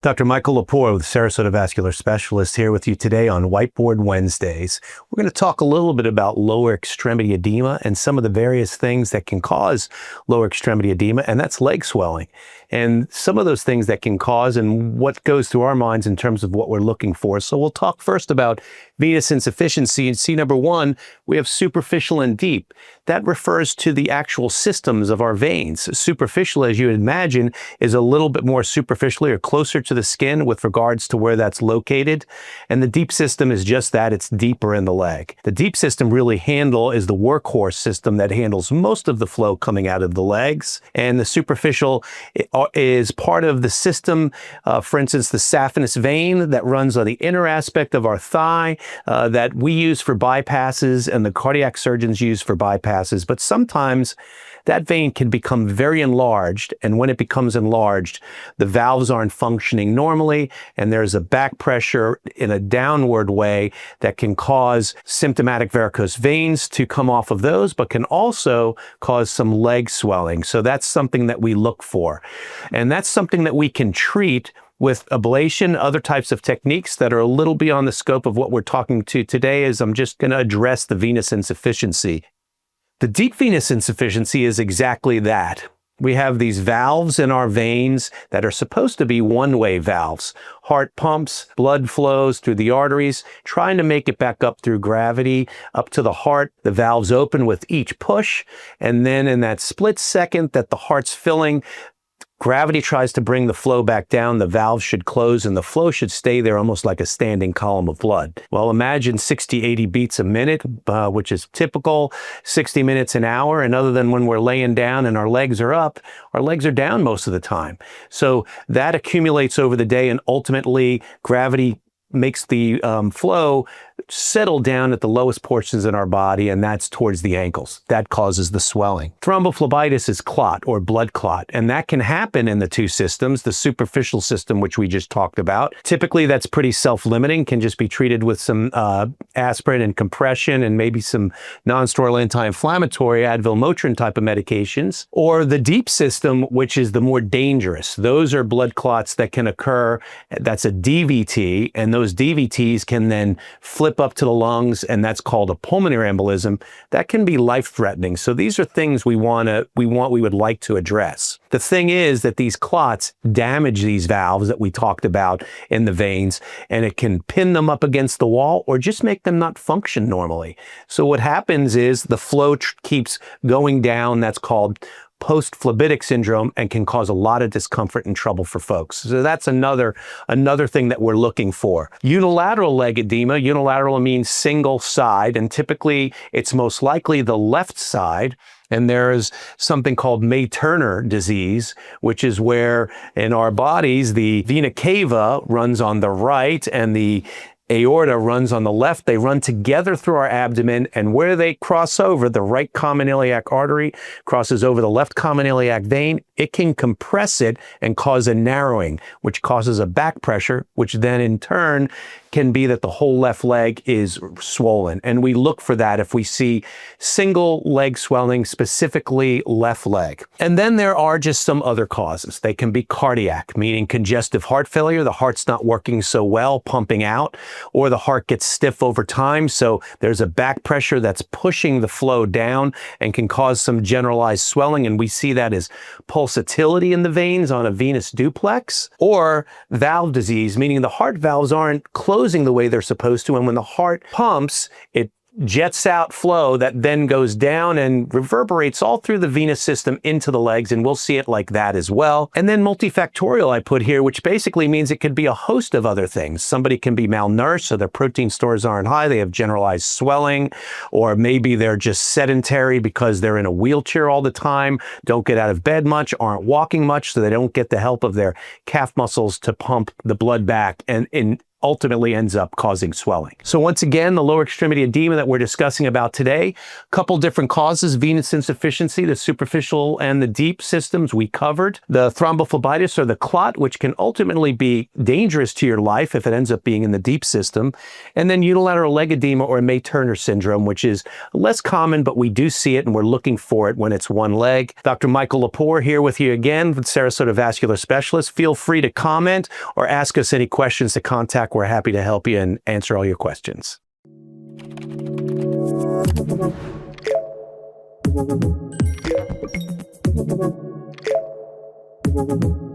Dr. Michael Lepore with Sarasota Vascular Specialist here with you today on Whiteboard Wednesdays. We're going to talk a little bit about lower extremity edema and some of the various things that can cause lower extremity edema, and that's leg swelling. And some of those things that can cause and what goes through our minds in terms of what we're looking for. So we'll talk first about venous insufficiency. And see, number one, we have superficial and deep. That refers to the actual systems of our veins. Superficial, as you would imagine, is a little bit more superficially or closer to the skin with regards to where that's located. And the deep system is just that, it's deeper in the leg. The deep system really is the workhorse system that handles most of the flow coming out of the legs. And the superficial is part of the system, for instance, the saphenous vein that runs on the inner aspect of our thigh that we use for bypasses and the cardiac surgeons use for bypasses. But sometimes that vein can become very enlarged, and when it becomes enlarged, the valves aren't functioning normally, and there's a back pressure in a downward way that can cause symptomatic varicose veins to come off of those, but can also cause some leg swelling. So that's something that we look for. And that's something that we can treat with ablation, other types of techniques that are a little beyond the scope of what we're talking to today. Is I'm just going to address the venous insufficiency. The deep venous insufficiency is exactly that. We have these valves in our veins that are supposed to be one-way valves. Heart pumps, blood flows through the arteries, trying to make it back up through gravity, up to the heart. The valves open with each push, and then in that split second that the heart's filling, gravity tries to bring the flow back down, the valves should close, and the flow should stay there almost like a standing column of blood. Well, imagine 60, 80 beats a minute, which is typical, 60 minutes an hour, and other than when we're laying down and our legs are up, our legs are down most of the time. So that accumulates over the day, and ultimately gravity makes the flow settle down at the lowest portions in our body, and that's towards the ankles. That causes the swelling. Thrombophlebitis is clot or blood clot, and that can happen in the two systems, the superficial system, which we just talked about. Typically, that's pretty self-limiting, can just be treated with some aspirin and compression and maybe some non-steroidal anti-inflammatory Advil Motrin type of medications. Or the deep system, which is the more dangerous. Those are blood clots that can occur. That's a DVT, and those DVTs can then flip up to the lungs, and that's called a pulmonary embolism. That can be life-threatening. So these are things we would like to address. The thing is that these clots damage these valves that we talked about in the veins, and it can pin them up against the wall or just make them not function normally. So what happens is the flow keeps going down. That's called post-phlebitic syndrome, and can cause a lot of discomfort and trouble for folks. So that's another thing that we're looking for. Unilateral leg edema, unilateral means single side, and typically it's most likely the left side. And there is something called May-Thurner disease, which is where in our bodies, the vena cava runs on the right and the aorta runs on the left. They run together through our abdomen, and where they cross over, the right common iliac artery crosses over the left common iliac vein, it can compress it and cause a narrowing, which causes a back pressure, which then in turn can be that the whole left leg is swollen. And we look for that if we see single leg swelling, specifically left leg. And then there are just some other causes. They can be cardiac, meaning congestive heart failure. The heart's not working so well, pumping out, or the heart gets stiff over time. So there's a back pressure that's pushing the flow down and can cause some generalized swelling. And we see that as pulsatility in the veins on a venous duplex, or valve disease, meaning the heart valves aren't closing the way they're supposed to. And when the heart pumps, it jets out flow that then goes down and reverberates all through the venous system into the legs, and we'll see it like that as well. And then multifactorial I put here, which basically means it could be a host of other things. Somebody can be malnourished, so their protein stores aren't high, they have generalized swelling, or maybe they're just sedentary because they're in a wheelchair all the time, don't get out of bed much, aren't walking much, so they don't get the help of their calf muscles to pump the blood back. And ultimately ends up causing swelling. So once again, the lower extremity edema that we're discussing about today, a couple different causes: venous insufficiency, the superficial and the deep systems we covered, the thrombophlebitis or the clot, which can ultimately be dangerous to your life if it ends up being in the deep system, and then unilateral leg edema or May-Thurner Syndrome, which is less common, but we do see it and we're looking for it when it's one leg. Dr. Michael Lepore here with you again with Sarasota Vascular Specialist. Feel free to comment or ask us any questions to contact. We're happy to help you and answer all your questions. Thank you.